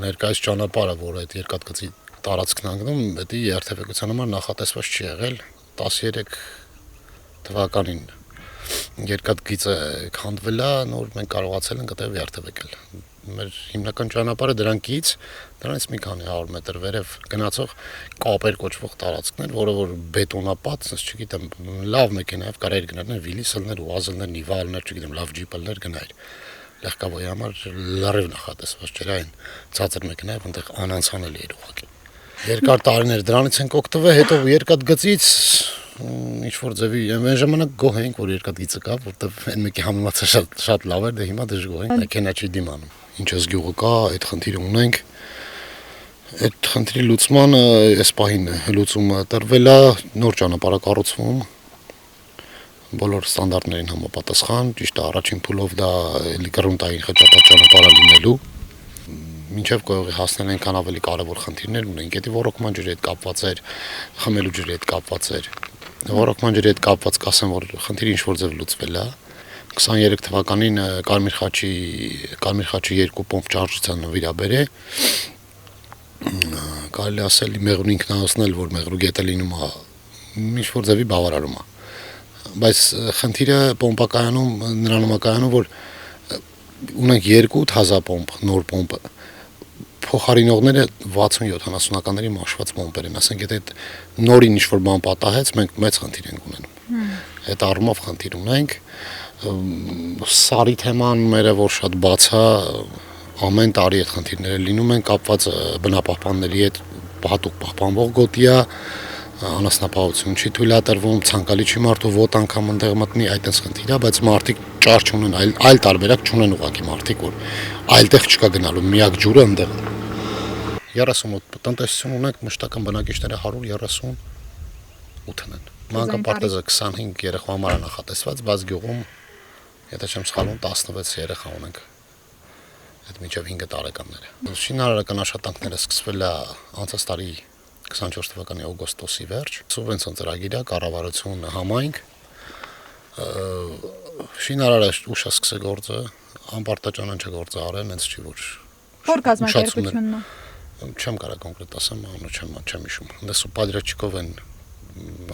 Ներկայիս ճանապարհը, որը այդ երկաթգծի տարածքն անգնում, դա երթևեկության համար նախատեսված չի եղել 13 թվականին երկաթգիծը քանդվել է, նոր մենք կարողացել ենք այդտեղ երթևեկել։ Մեր հիմնական ճանապարհը դրանից մի քանի 100 մետր վերև գնացող կապեր կոչվող տարածքն էր, որը որ բետոնապատ, չգիտեմ, լավ մեքենայով կարելի գնալ, վիլիսելներ, ուազելներ, նիվալներ, չգիտեմ, լավ ջիպելներ գնալ։ Լեղկավոյի համար լրիվ նախատեսված չէր այն ցածր մեքենայով, այնտեղ անանցանելի էր ուղղակի։ Երկար տարիներ դրանից ենք օգտվել, հետո երկաթգծից ինչ որ ձևի այն ժամանակ գոհ էինք, որ երկաթգիծը կա, որտեղ այն մեկի համեմատը շատ լավ էր, դե հիմա դժգոհ ենք, մեքենա չի դիմանում։ Ինչ էս գյուղը կա, այդ խնդիրը ունենք։ Այդ խնդրի լուծմանը այս պահին լուծումը տրվել է, նոր ճանապարհ կառուցվում։ Բոլոր ստանդարտներին համապատասխան, ճիշտ է, առաջին փուլով դա գրունտային խճապատ ճանապարհ լինելու։ Մինչև կողի հասնել այնքան ավելի կարևոր խնդիրներ ունենք, դա ոռոգման ջրի հետ կապված էր, խմելու ջրի հետ կապված էր։ Ոռոգման ջրի հետ կապված կասեմ, որ խնդիրը ինչ որ ձև լուծվել է։ 23 թվականին Կարմիր խաչի 2 պոմպ ճարժության նվիրաբեր է։ Կարելի ասել մեղրու ինքնահոսնել, որ մեղրու գետը լինում է ինչ որ ձևի բավարարում է։ Բայց խնդիրը պոմպակայանում նրանում է կայանում, որ ունենք 2-1000 պոմպ, նոր պոմպ, փոխարինողները 60-70-ականների մաշված պոմպեր են, ասենք եթե նորին ինչ-որ բան պատահեց, մենք մեծ խնդիր ենք ունենում։ Այդ առումով խնդիր ունենք։ Սարի թեման մերը որ շատ բաց է, ամեն տարի այդ խնդիրները լինում են, կապված բնապահպանների հետ հատուկ պահպանվող գոտի է, անասնապահություն չի թույլատրվում, ցանկալի չի մարդու ոտ անգամ այնտեղ մտնի, այդ այնս խնդիր է, բայց մարդիկ ճար չունեն, այլ տարբերակ չունեն ուղղակի մարդիկ, որ այլտեղ չկա գնալու, միակ ջուրը այնտեղ է։ 38 տնտեսություն ունենք, մշտական բնակիչները 138 են։ Մանկապարտեզը 25 երեխա համար է նախատեսված, բայց գյուղում, եթե չեմ սխալվում, 16 երեխա ունենք։ Այդ մինչև 5 տարեկանները։ Շինարարական աշխատանքները սկսվել է անցած տարի 24 թվականի օգոստոսի վերջ, սուբվենցիոն ծրագիր է, կառավարություն համայնք, շինարարը ուշ է սկսել գործը, անպարտաճանան չէ գործը արել, հենց չի որ կազմակերպությունն է։ Չեմ կարող կոնկրետ ասեմ, անունը չեմ հիշում։ Դες պադրաչիկով են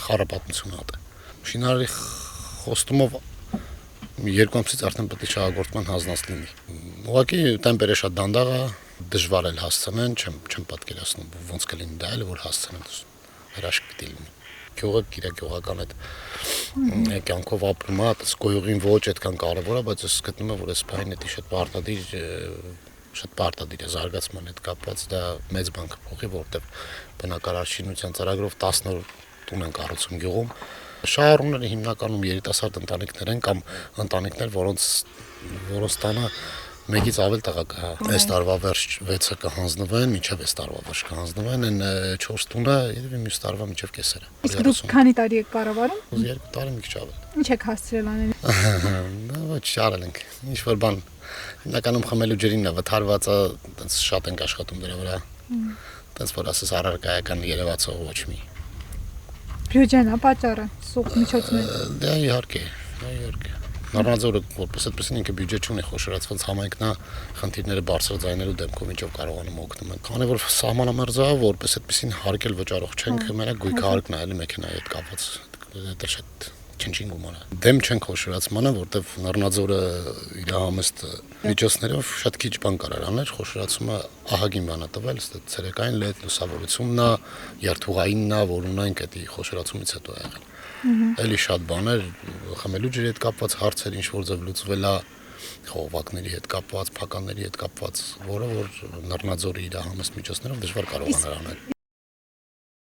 խառը պատմություն հատ է։ Շինարարի խոստումով 2 ամսից արդեն պետք է շահագործման հանձնած լինի։ Ուղղակի տեմպերը շատ դանդաղ է, դժվար է հասցնեն, չեմ պատկերացնում ոնց կլինի դա էլ որ հասցնեն, հրաշք պիտի լինի։ Գյուղը գյուղական այդ կյանքով ապրում է, այս գոյուղին ոչ այդքան կարևոր է, բայց ես գտնում եմ որ այս բանը դա շատ պարտադիր է զարգացման հետ կապված, դա մեծ բան կփոխի, որտեղ բնակարար շինության ծրագրով 10 նոր տուն են կառուցում գյուղում։ Շահառուները հիմնականում երիտասարդ ընտանիքներ են կամ ընտանիքներ, որոնց տանը մեկից ավել տղա կա։ Այս տարվա վերջ 6-ը կհանձնվեն, մինչև այս տարվա վերջ կհանձնվեն, այն 4 տունը երևի մյուս տարվա մինչև կեսերը։ Իսկ դուք քանի տարի եք կառավարում? 2 տարի մի քիչ ավել։ Ինչ եք հասցրել անել։ Ոչ, արել ենք։ Ինչ որ բան հիմնականում խմելու ջրինն է վթարվածը, այնց շատ ենք աշխատում դրա վրա։ Այնց որ ասես առարկայական երևացող ոչ մի։ Բյուջեն է պատճառը, սուղ միջոցներ։ Դա իհարկե։ Նորմալզորը որպես այդպեսին ինքը բյուջե չունի, խոշորացված համայնքն է, խնդիրները բարձրաձայնելու դեպքով ինչով կարողանում օգնում են։ Քանի որ սահմանամերձ է, որպես այդպեսին հարկել վճարող չենք, մենակ գույքահարկն է, էլի մեքենայի հետ կապված։ Դա շատ չնչին գումար է։ Դեմ չենք խոշորացմանը, որտեվ Նորմալզորը իր համեստ միջոցներով շատ քիչ բան կարար անել, խոշորացումը ահագին բան է տվել, ցերեկային լետ լուսավորությունն է, երթուղայինն է, որ ունենք դա խոշորացումից հետո է եղել։ Էլի շատ բաներ, խմելու ջրի հետ կապված հարցեր, ինչ որ ձև լուծվել է, խողովակների հետ կապված, փականների հետ կապված, որը որ Նռնաձորի իր համեստ միջոցներով դժվար կարողանար անել։